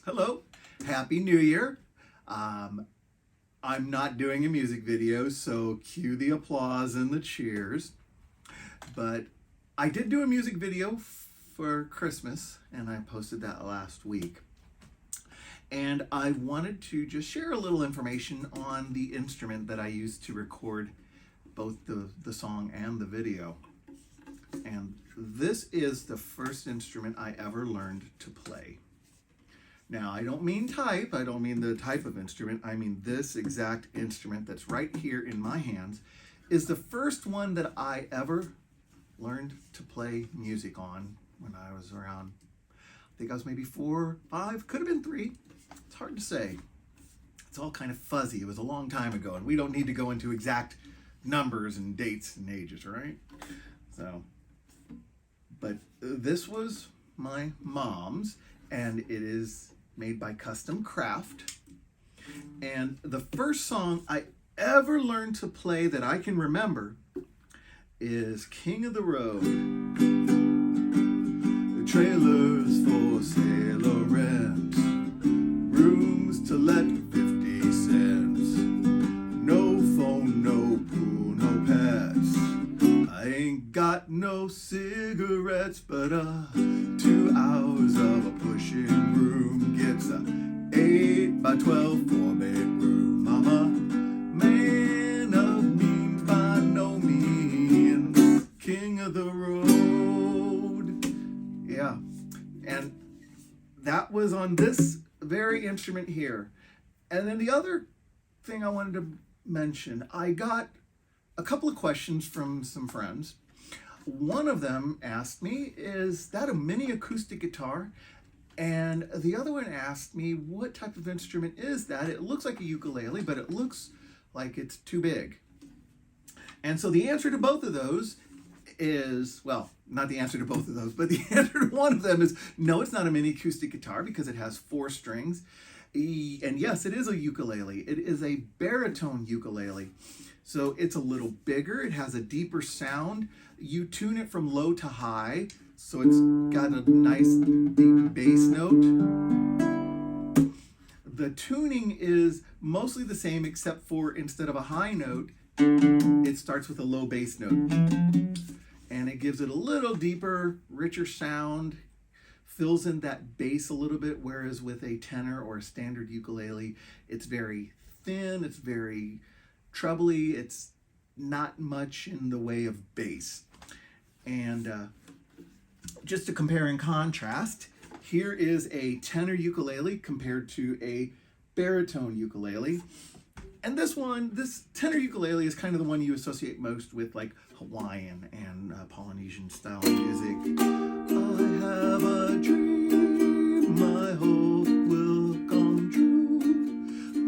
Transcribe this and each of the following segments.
Hello, Happy New Year. I'm not doing a music video, so cue the applause and the cheers. But I did do a music video for Christmas, and I posted that last week. And I wanted to just share a little information on the instrument that I used to record both the song and the video. And this is the first instrument I ever learned to play. Now, I don't mean type, I don't mean the type of instrument, I mean this exact instrument that's right here in my hands is the first one that I ever learned to play music on when I was around, I think I was maybe 4, 5, could have been 3. It's hard to say. It's all kind of fuzzy. It was a long time ago, and we don't need to go into exact numbers and dates and ages, right? But this was my mom's, and it is made by Custom-Kraft. And the first song I ever learned to play that I can remember is King of the Road. The trailers for sale or rent, rooms to let for 50 cents, no phone, no pool, no pets, I ain't got no cigarettes, but 2 hours of a pushing broom gets a 8 by 12 4-bedroom. I'm a man of means by no means, king of the road. Yeah, and that was on this very instrument here. And then the other thing I wanted to mention, I got a couple of questions from some friends. One of them asked me, is that a mini acoustic guitar? And the other one asked me, what type of instrument is that? It looks like a ukulele, but it looks like it's too big. And so the answer to both of those is, well, not the answer to both of those, but the answer to one of them is, no, it's not a mini acoustic guitar because it has 4 strings. And yes, it is a ukulele. It is a baritone ukulele. So it's a little bigger. It has a deeper sound. You tune it from low to high. So it's got a nice deep bass note. The tuning is mostly the same except for instead of a high note, it starts with a low bass note. And it gives it a little deeper, richer sound, fills in that bass a little bit, whereas with a tenor or a standard ukulele, it's very thin, it's very trebly, it's not much in the way of bass. And just to compare and contrast, here is a tenor ukulele compared to a baritone ukulele. And this tenor ukulele is kind of the one you associate most with like Hawaiian and Polynesian style music. I have a dream, I hope will come true,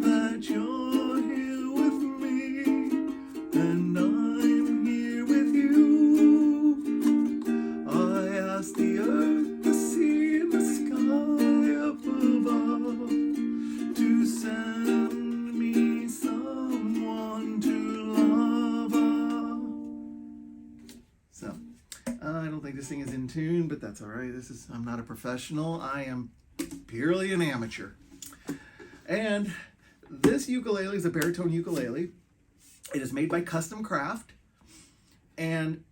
that you're here with me, and I'm here with you. I ask the earth, the sea, and the sky up above to send me someone to love. So, I don't think this thing is in tune, but that's all right. I'm not a professional. I am purely an amateur. And this ukulele is a baritone ukulele. It is made by Custom-Kraft. And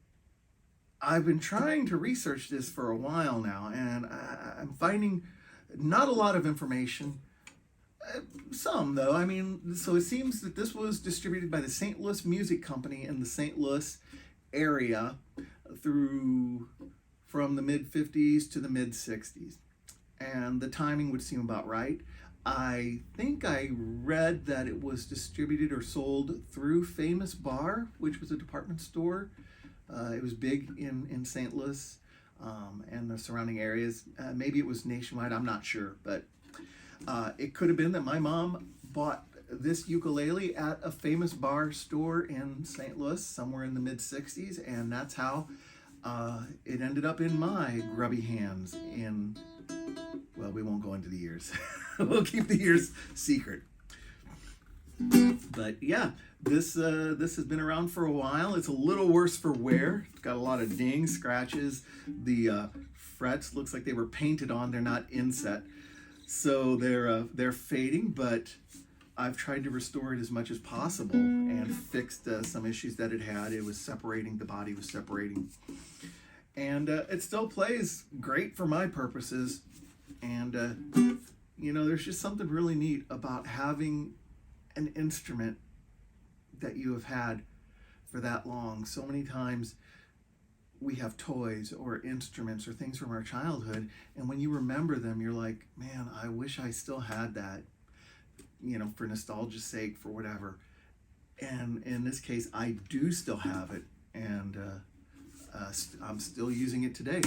I've been trying to research this for a while now, and I'm finding not a lot of information. Some, though. I mean, so it seems that this was distributed by the St. Louis Music Company in the St. Louis area from the mid-50s to the mid-60s. And the timing would seem about right. I think I read that it was distributed or sold through Famous Bar, which was a department store. It was big in St. Louis and the surrounding areas. Maybe it was nationwide, I'm not sure. But it could have been that my mom bought this ukulele at a Famous Bar store in St. Louis somewhere in the mid-60s, and that's how it ended up in my grubby hands well, we won't go into the years. We'll keep the years secret. But yeah, this has been around for a while. It's a little worse for wear. It's got a lot of dings, scratches. The frets looks like they were painted on. They're not inset. So they're fading, but I've tried to restore it as much as possible and fixed some issues that it had. It was separating, the body was separating. And it still plays great for my purposes. And, you know, there's just something really neat about having an instrument that you have had for that long. So many times we have toys or instruments or things from our childhood, and when you remember them, you're like, man, I wish I still had that, you know, for nostalgia's sake, for whatever. And in this case, I do still have it, and I'm still using it today,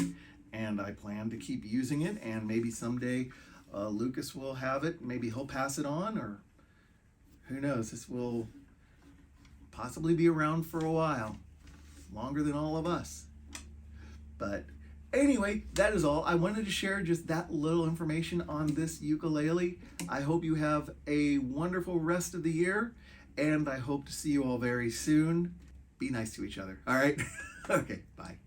and I plan to keep using it, and maybe someday Lucas will have it. Maybe he'll pass it on, or who knows. This will possibly be around for a while, longer than all of us. But anyway, that is all. I wanted to share just that little information on this ukulele. I hope you have a wonderful rest of the year, and I hope to see you all very soon. Be nice to each other, all right? Okay, bye.